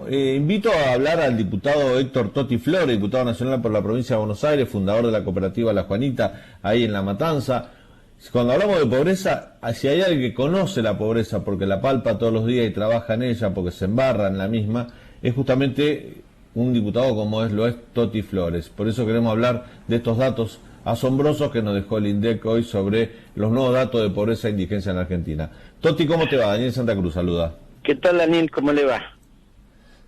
invito a hablar al diputado Héctor Toti Flores, diputado nacional por la provincia de Buenos Aires, fundador de la cooperativa La Juanita, ahí en La Matanza. Cuando hablamos de pobreza, si hay alguien que conoce la pobreza porque la palpa todos los días y trabaja en ella, porque se embarra en la misma, es justamente un diputado como lo es Toti Flores. Por eso queremos hablar de estos datos asombrosos que nos dejó el INDEC hoy sobre los nuevos datos de pobreza e indigencia en Argentina. Toti, ¿cómo te va? Daniel Santa Cruz, saluda. ¿Qué tal, Daniel? ¿Cómo le va?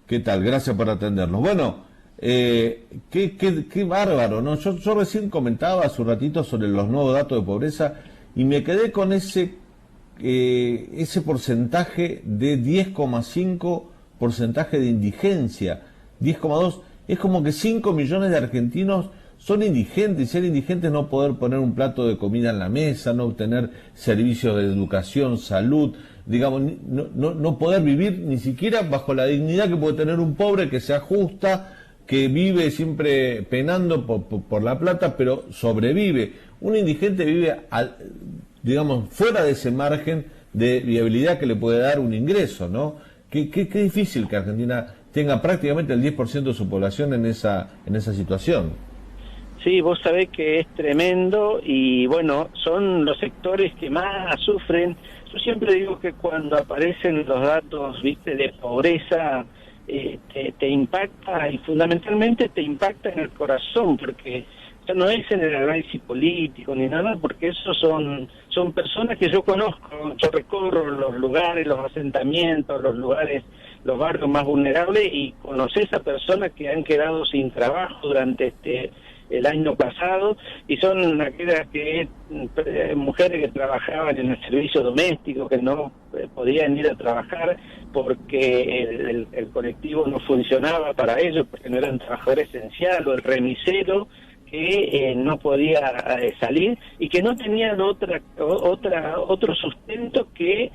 ¿Qué tal? Gracias por atendernos. Bueno, qué bárbaro, ¿no? Yo recién comentaba hace un ratito sobre los nuevos datos de pobreza y me quedé con ese porcentaje de 10,5 porcentaje de indigencia, 10,2. Es como que 5 millones de argentinos son indigentes, y ser indigentes no poder poner un plato de comida en la mesa, no obtener servicios de educación, salud, digamos, no poder vivir ni siquiera bajo la dignidad que puede tener un pobre que se ajusta, que vive siempre penando por la plata, pero sobrevive. Un indigente vive, digamos, fuera de ese margen de viabilidad que le puede dar un ingreso, ¿no? Qué difícil que Argentina tenga prácticamente el 10% de su población en esa situación. Sí, vos sabés que es tremendo y bueno, son los sectores que más sufren. Yo siempre digo que cuando aparecen los datos, viste, de pobreza, te impacta y fundamentalmente te impacta en el corazón, porque ya no es en el análisis político ni nada, porque esos son personas que yo conozco. Yo recorro los lugares, los asentamientos, los lugares, los barrios más vulnerables y conocí a personas que han quedado sin trabajo durante el año pasado, y son aquellas mujeres que trabajaban en el servicio doméstico, que no podían ir a trabajar porque el colectivo no funcionaba para ellos, porque no eran trabajadores esenciales, o el remisero que no podía salir y que no tenían otro sustento que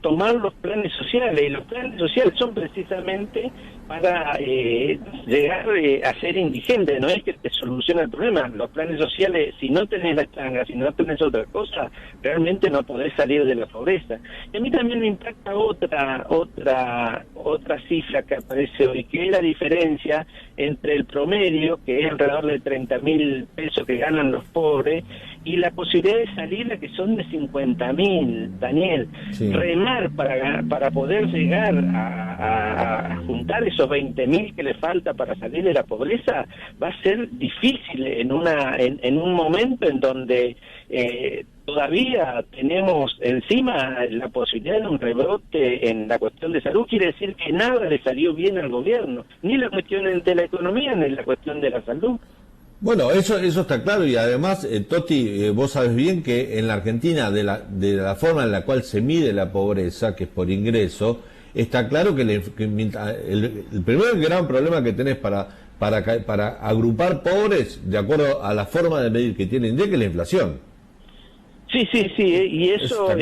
tomar los planes sociales. Y los planes sociales son precisamente para llegar a ser indigente, no es que te soluciona el problema. Los planes sociales, si no tenés la changa, si no tenés otra cosa, realmente no podés salir de la pobreza. Y a mí también me impacta otra cifra que aparece hoy, que es la diferencia entre el promedio, que es alrededor de 30.000 pesos que ganan los pobres, y la posibilidad de salir a que son de 50.000, Daniel. Sí. Remar para poder llegar a juntar esos 20.000 que le falta para salir de la pobreza va a ser difícil en un momento en donde todavía tenemos encima la posibilidad de un rebrote en la cuestión de salud. Quiere decir que nada le salió bien al gobierno, ni la cuestión de la economía ni la cuestión de la salud. Bueno, eso está claro, y además, Toti, vos sabés bien que en la Argentina, de la forma en la cual se mide la pobreza, que es por ingreso, está claro que el primer gran problema que tenés para agrupar pobres, de acuerdo a la forma de medir que tiene el INDEC, es la inflación. Sí, y eso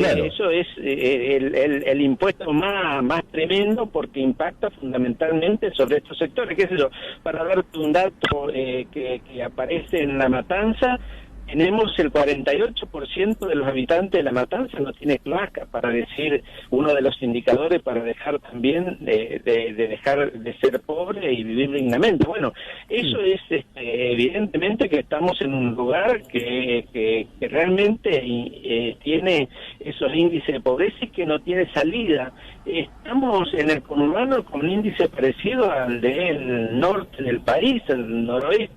es el impuesto más tremendo, porque impacta fundamentalmente sobre estos sectores. ¿Qué sé yo? Para darte un dato que aparece en La Matanza, tenemos el 48% de los habitantes de La Matanza no tiene cloaca, para decir uno de los indicadores para dejar también de dejar de ser pobre y vivir dignamente. Bueno, eso es evidentemente que estamos en un lugar que realmente tiene esos índices de pobreza y que no tiene salida. Estamos en el conurbano con un índice parecido al del norte del país, el noroeste,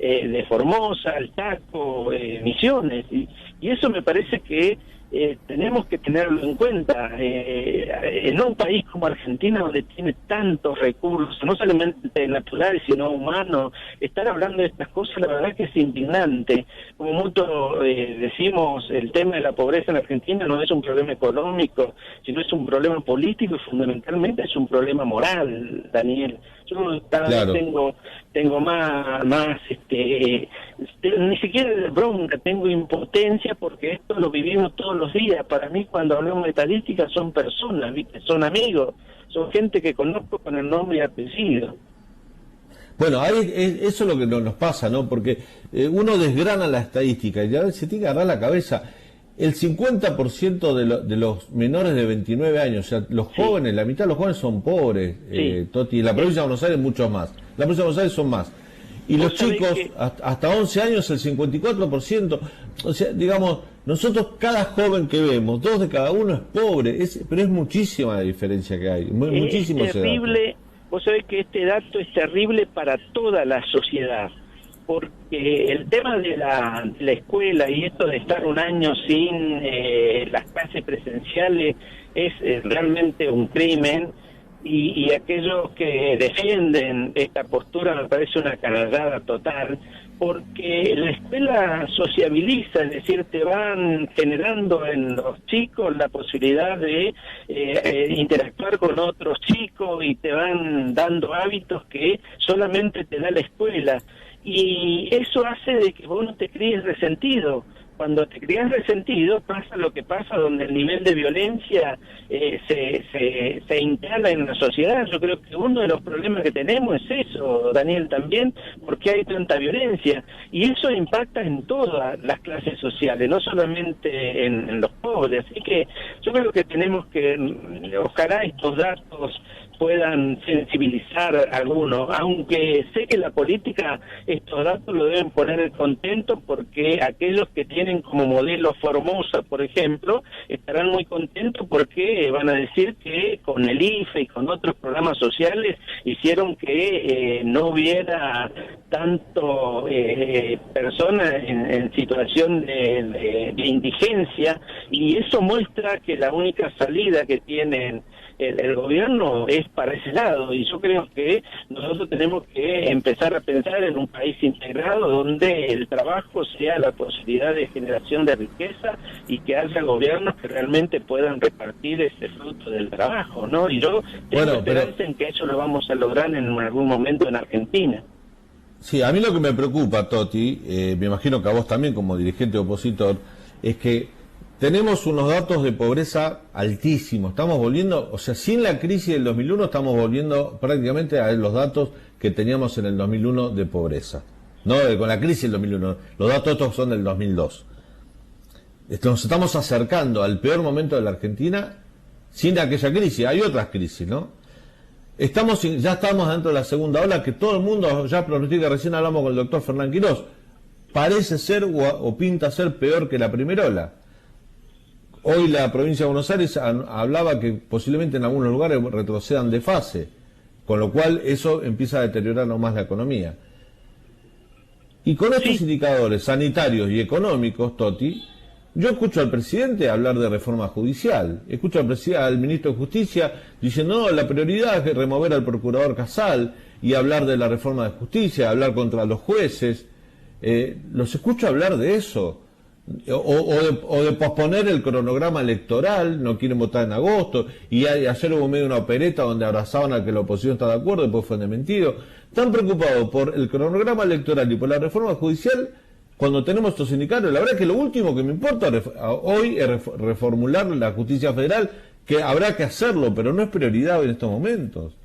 de Formosa, el Chaco, Misiones, y eso me parece que tenemos que tenerlo en cuenta. En un país como Argentina, donde tiene tantos recursos, no solamente naturales, sino humanos, estar hablando de estas cosas, la verdad que es indignante. Como mucho decimos, el tema de la pobreza en Argentina no es un problema económico, sino es un problema político, y fundamentalmente es un problema moral, Daniel. Yo cada vez tengo más ni siquiera de bronca, tengo impotencia, porque esto lo vivimos todos los días. Para mí, cuando hablamos de estadísticas, son personas, ¿viste? Son amigos, son gente que conozco con el nombre y apellido. Bueno, eso es lo que nos pasa, ¿no? Porque uno desgrana la estadística y a veces se tiene que agarrar la cabeza. el 50% de los menores de 29 años, o sea, los jóvenes, la mitad de los jóvenes son pobres, Toti, en la provincia de Buenos Aires muchos más, la provincia de Buenos Aires son más. Y los chicos, hasta 11 años, el 54%. O sea, digamos, nosotros, cada joven que vemos, 2 de cada uno es pobre, pero es muchísima la diferencia que hay, muchísimo. Es terrible, vos sabés que este dato es terrible para toda la sociedad, porque el tema de la escuela y esto de estar un año sin las clases presenciales es realmente un crimen. Y aquellos que defienden esta postura me parece una canallada total, porque la escuela sociabiliza, es decir, te van generando en los chicos la posibilidad de interactuar con otros chicos y te van dando hábitos que solamente te da la escuela. Y eso hace de que vos no te críes resentido. Cuando te crías resentido pasa lo que pasa, donde el nivel de violencia se instala en la sociedad. Yo creo que uno de los problemas que tenemos es eso, Daniel, también, porque hay tanta violencia. Y eso impacta en todas las clases sociales, no solamente en los pobres. Así que yo creo que tenemos que, ojalá estos datos puedan sensibilizar a algunos, aunque sé que la política estos datos lo deben poner contento, porque aquellos que tienen como modelo Formosa, por ejemplo, estarán muy contentos porque van a decir que con el IFE y con otros programas sociales hicieron que no hubiera tanto personas en situación de indigencia, y eso muestra que la única salida que tienen el gobierno es para ese lado, y yo creo que nosotros tenemos que empezar a pensar en un país integrado donde el trabajo sea la posibilidad de generación de riqueza y que haya gobiernos que realmente puedan repartir ese fruto del trabajo, ¿no? Y yo tengo esperanza en que eso lo vamos a lograr en algún momento en Argentina. Sí, a mí lo que me preocupa, Toti, me imagino que a vos también como dirigente opositor, es que tenemos unos datos de pobreza altísimos. Estamos volviendo, o sea, sin la crisis del 2001 estamos volviendo prácticamente a los datos que teníamos en el 2001 de pobreza. No con la crisis del 2001, los datos estos son del 2002. Nos estamos acercando al peor momento de la Argentina sin aquella crisis. Hay otras crisis, ¿no? Ya estamos dentro de la segunda ola, que todo el mundo ya pronostica. Recién hablamos con el doctor Fernán Quirós. Parece ser o pinta ser peor que la primera ola. Hoy la provincia de Buenos Aires hablaba que posiblemente en algunos lugares retrocedan de fase, con lo cual eso empieza a deteriorar aún más la economía. Y con estos indicadores sanitarios y económicos, Toti, yo escucho al presidente hablar de reforma judicial, escucho al ministro de Justicia diciendo, no, la prioridad es remover al procurador Casal y hablar de la reforma de justicia, hablar contra los jueces. Los escucho hablar de eso. O de posponer el cronograma electoral, no quieren votar en agosto, y ayer hubo medio una opereta donde abrazaban a que la oposición está de acuerdo, después fue desmentido. Están preocupados por el cronograma electoral y por la reforma judicial cuando tenemos estos sindicatos. La verdad es que lo último que me importa hoy es reformular la justicia federal, que habrá que hacerlo, pero no es prioridad en estos momentos.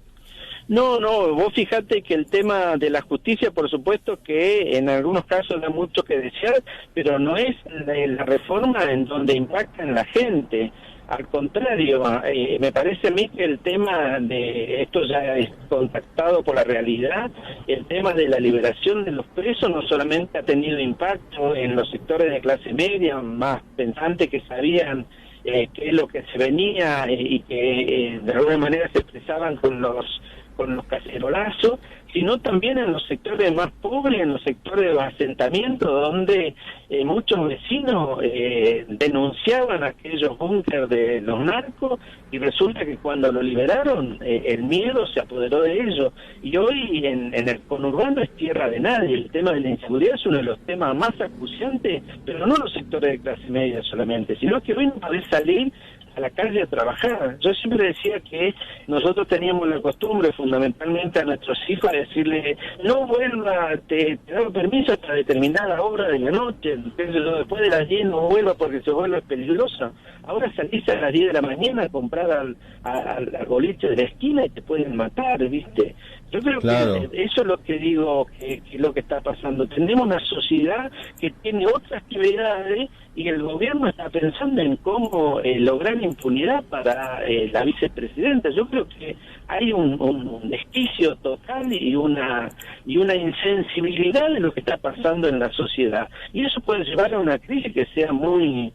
No, vos fijate que el tema de la justicia, por supuesto que en algunos casos da mucho que desear, pero no es la reforma en donde impacta en la gente. Al contrario, me parece a mí que el tema de esto ya es contactado por la realidad, el tema de la liberación de los presos no solamente ha tenido impacto en los sectores de clase media, más pensantes, que sabían qué es lo que se venía y que de alguna manera se expresaban con los cacerolazos, sino también en los sectores más pobres, en los sectores de los asentamientos, donde muchos vecinos denunciaban aquellos búnkeres de los narcos, y resulta que cuando lo liberaron, el miedo se apoderó de ellos. Y hoy en el conurbano es tierra de nadie. El tema de la inseguridad es uno de los temas más acuciantes, pero no los sectores de clase media solamente, sino que hoy no podés salir a la calle a trabajar. Yo siempre decía que nosotros teníamos la costumbre, fundamentalmente a nuestros hijos, de decirle, no vuelva, te doy permiso hasta determinada hora de la noche, después de las 10 no vuelva porque se vuelve peligrosa. Ahora salís a las 10 de la mañana a comprar al boliche de la esquina y te pueden matar, ¿viste? Yo creo que eso es lo que digo, que es lo que está pasando. Tenemos una sociedad que tiene otras actividades y el gobierno está pensando en cómo lograr impunidad para la vicepresidenta. Yo creo que hay un desquicio total y una insensibilidad de lo que está pasando en la sociedad, y eso puede llevar a una crisis que sea muy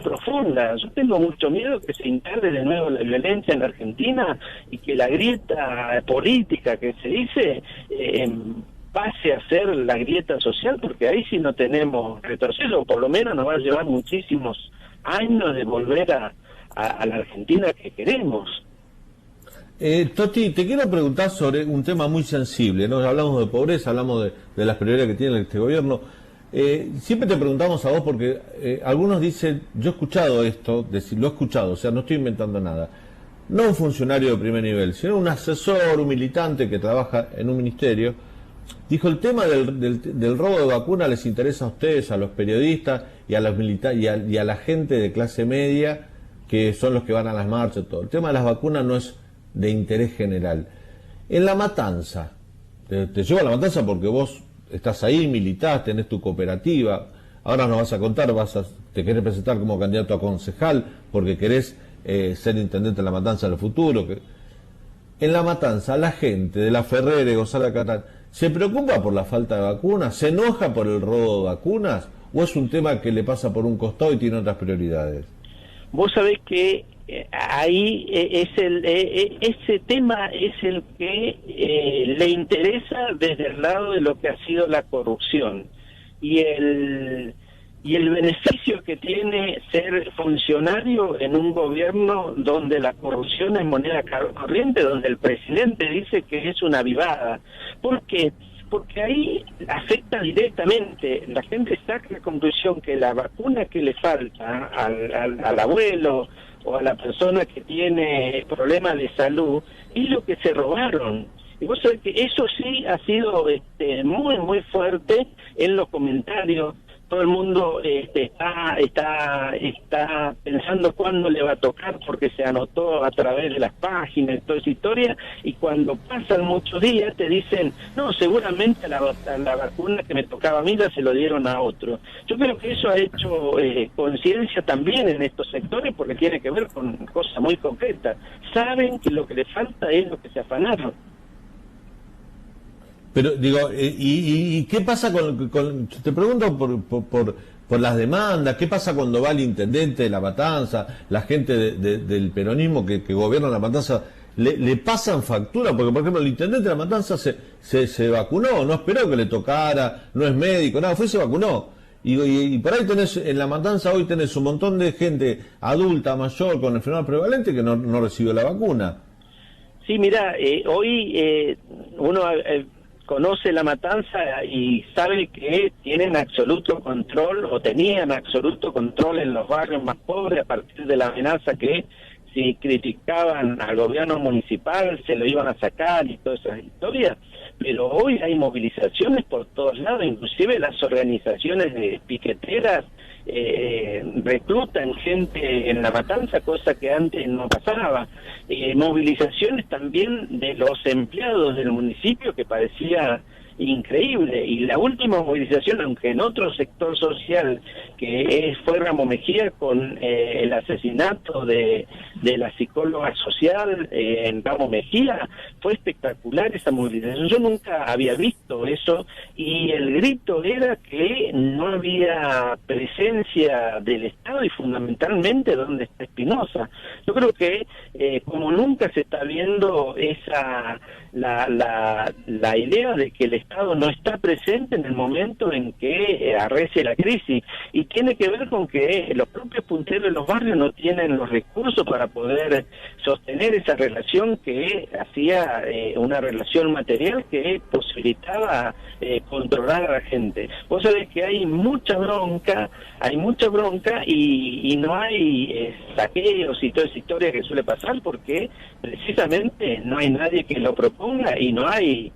profunda. Yo tengo mucho miedo que se instale de nuevo la violencia en la Argentina y que la grieta política que se dice pase a ser la grieta social, porque ahí sí no tenemos retroceso, por lo menos nos va a llevar muchísimos años de volver a la Argentina que queremos. Toti, te quiero preguntar sobre un tema muy sensible, ¿no? Hablamos de pobreza, hablamos de las prioridades que tiene este gobierno. Siempre te preguntamos a vos porque algunos dicen, yo he escuchado esto, lo he escuchado, o sea, no estoy inventando nada. No un funcionario de primer nivel, sino un asesor, un militante que trabaja en un ministerio. Dijo, el tema del robo de vacunas les interesa a ustedes, a los periodistas y a los militares y a la gente de clase media, que son los que van a las marchas, todo. El tema de las vacunas no es de interés general. En La Matanza, te llevo a La Matanza porque vos estás ahí, militás, tenés tu cooperativa, ahora nos vas a contar, te querés presentar como candidato a concejal porque querés ser intendente de La Matanza en el futuro. En La Matanza, la gente de La Ferrera y Gonzalo Catán, ¿se preocupa por la falta de vacunas? ¿Se enoja por el robo de vacunas? ¿O es un tema que le pasa por un costado y tiene otras prioridades? Vos sabés que ahí ese tema es el que le interesa desde el lado de lo que ha sido la corrupción y el beneficio que tiene ser funcionario en un gobierno donde la corrupción es moneda corriente, donde el presidente dice que es una vivada. ¿Por qué? Porque ahí afecta directamente. La gente saca la conclusión que la vacuna que le falta al abuelo o a la persona que tiene problemas de salud es lo que se robaron. Y vos sabés que eso sí ha sido muy fuerte en los comentarios. Todo el mundo está pensando cuándo le va a tocar porque se anotó a través de las páginas y toda esa historia, y cuando pasan muchos días te dicen, no, seguramente la vacuna que me tocaba a mí ya se lo dieron a otro. Yo creo que eso ha hecho conciencia también en estos sectores, porque tiene que ver con cosas muy concretas. Saben que lo que les falta es lo que se afanaron. Pero digo, ¿y qué pasa te pregunto por las demandas? ¿Qué pasa cuando va el intendente de La Matanza, la gente del peronismo que gobierna La Matanza, le pasan factura? Porque, por ejemplo, el intendente de La Matanza se vacunó, no esperó que le tocara, no es médico, nada, se vacunó. Y por ahí en La Matanza hoy tenés un montón de gente adulta, mayor, con enfermedad prevalente que no recibió la vacuna. Sí, mira, hoy uno conoce La Matanza y sabe que tienen absoluto control, o tenían absoluto control en los barrios más pobres, a partir de la amenaza que si criticaban al gobierno municipal se lo iban a sacar y todas esas historias. Pero hoy hay movilizaciones por todos lados, inclusive las organizaciones de piqueteras reclutan gente en La Matanza, cosa que antes no pasaba. Movilizaciones también de los empleados del municipio, que parecía increíble. Y la última movilización, aunque en otro sector social, que fue Ramos Mejía con el asesinato de la psicóloga social en Ramos Mejía, fue espectacular esa movilización. Yo nunca había visto eso, y el grito era que no había presencia del Estado, y fundamentalmente donde está Espinosa. Yo creo que como nunca se está viendo la idea de que el Estado no está presente en el momento en que arrecie la crisis, y tiene que ver con que los propios punteros de los barrios no tienen los recursos para poder sostener esa relación que hacía una relación material que posibilitaba controlar a la gente. Vos sabés que hay mucha bronca y no hay saqueos y toda esa historia que suele pasar porque precisamente no hay nadie que lo proponga y no hay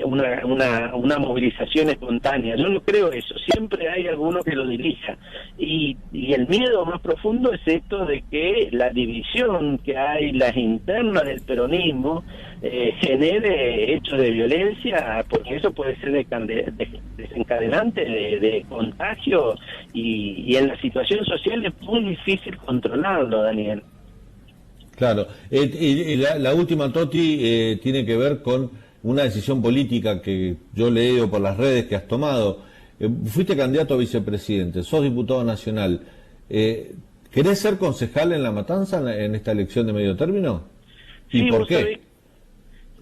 una movilización espontánea. Yo no creo eso, siempre hay alguno que lo dirija. Y el miedo más profundo es esto de que la división que hay, las internas del peronismo, genere hechos de violencia, porque eso puede ser desencadenante de contagio, y en la situación social es muy difícil controlarlo, Daniel. Claro. La última, Toti, tiene que ver con una decisión política que yo leo por las redes que has tomado. Fuiste candidato a vicepresidente, sos diputado nacional. ¿Querés ser concejal en La Matanza en esta elección de medio término? ¿Y sí, por qué?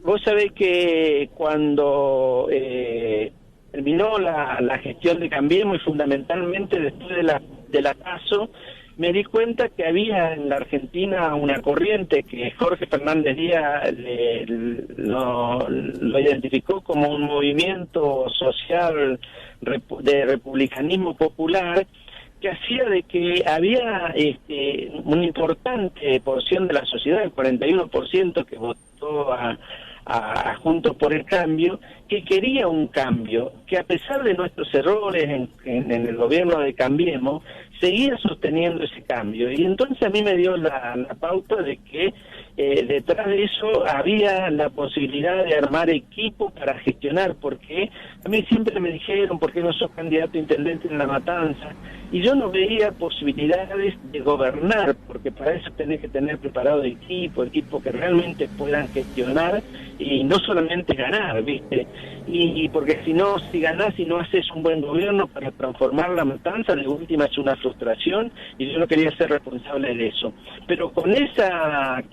Vos sabés que cuando terminó la gestión de Cambiemos, y fundamentalmente después de la PASO, me di cuenta que había en la Argentina una corriente que Jorge Fernández Díaz lo identificó como un movimiento social de republicanismo popular, que hacía de que había una importante porción de la sociedad, el 41% que votó a Juntos por el Cambio, que quería un cambio, que a pesar de nuestros errores en el gobierno de Cambiemos, seguía sosteniendo ese cambio. Y entonces a mí me dio la pauta de que detrás de eso había la posibilidad de armar equipo para gestionar, porque a mí siempre me dijeron, ¿por qué no sos candidato a intendente en La Matanza? Y yo no veía posibilidades de gobernar, porque para eso tenés que tener preparado equipo que realmente puedan gestionar y no solamente ganar, ¿viste? Y porque si ganás y no haces un buen gobierno para transformar La Matanza, de última es una frustración, y yo no quería ser responsable de eso. Pero con esa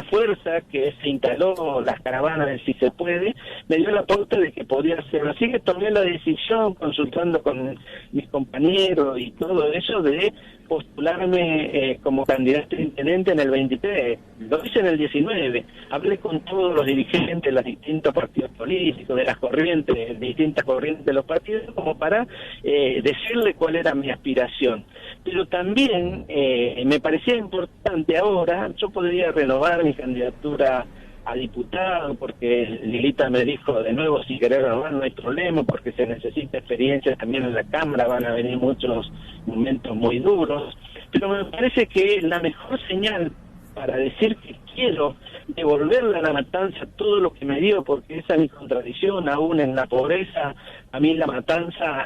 fuerza que se instaló las caravanas de Si Se Puede, me dio la pauta de que podía hacerlo. Así que tomé la decisión, consultando con mis compañeros y todo eso, de postularme como candidato a intendente en el 23. Lo hice en el 19. Hablé con todos los dirigentes de los distintos partidos políticos, de las corrientes, distintas corrientes de los partidos, como para decirle cuál era mi aspiración. Pero también me parecía importante ahora, yo podría renovar mi candidatura a diputado, porque Lilita me dijo de nuevo, si querés renovar no hay problema, porque se necesita experiencia también en la Cámara, van a venir muchos momentos muy duros, pero me parece que la mejor señal para decir que quiero devolverle a La Matanza todo lo que me dio, porque esa es mi contradicción, aún en la pobreza, a mí La Matanza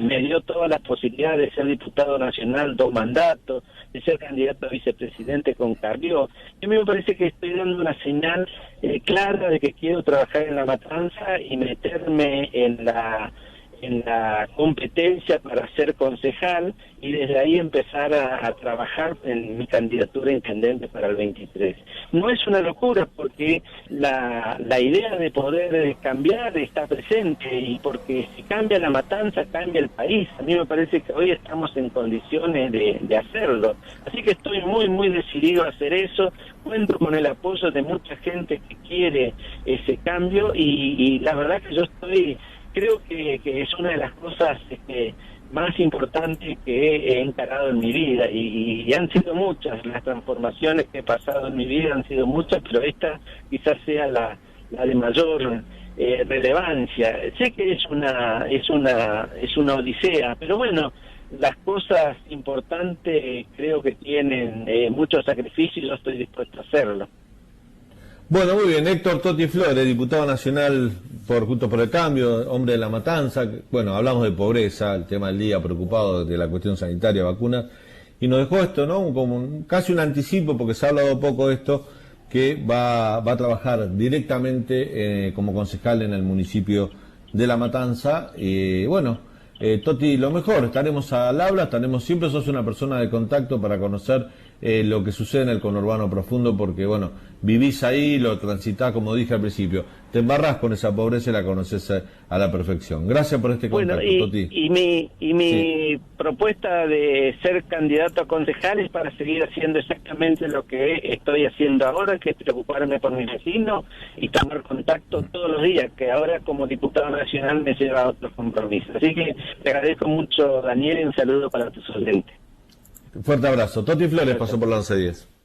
me dio todas las posibilidades de ser diputado nacional 2 mandatos, de ser candidato a vicepresidente con Carrió. Y a mí me parece que estoy dando una señal clara de que quiero trabajar en La Matanza y meterme en la competencia para ser concejal, y desde ahí empezar a trabajar en mi candidatura a intendente para el 23. No es una locura, porque la idea de poder cambiar está presente, y porque si cambia La Matanza, cambia el país. A mí me parece que hoy estamos en condiciones de hacerlo. Así que estoy muy, muy decidido a hacer eso. Cuento con el apoyo de mucha gente que quiere ese cambio, y la verdad que yo creo que es una de las cosas más importantes que he encarado en mi vida, y han sido muchas las transformaciones que he pasado en mi vida, han sido muchas, pero esta quizás sea la de mayor relevancia. Sé que es una odisea, pero bueno, las cosas importantes creo que tienen muchos sacrificios, y yo estoy dispuesto a hacerlo. Bueno, muy bien. Héctor Toti Flores, diputado nacional por Juntos por el Cambio, hombre de La Matanza. Bueno, hablamos de pobreza, el tema del día, preocupado de la cuestión sanitaria, vacunas, y nos dejó esto, ¿no? Como casi un anticipo, porque se ha hablado poco de esto, que va a trabajar directamente como concejal en el municipio de La Matanza. Bueno, Toti, lo mejor, estaremos al habla, estaremos siempre, sos una persona de contacto para conocer lo que sucede en el conurbano profundo, porque bueno, vivís ahí, lo transitás, como dije al principio, te embarrás con esa pobreza y la conoces a la perfección. Gracias por este contacto, Toti. Y mi propuesta de ser candidato a concejal es para seguir haciendo exactamente lo que estoy haciendo ahora, que es preocuparme por mis vecinos y tomar contacto todos los días, que ahora como diputado nacional me lleva a otros compromisos. Así que te agradezco mucho, Daniel, y un saludo para tus oyentes. Fuerte abrazo. Toti Flores pasó por la 1110.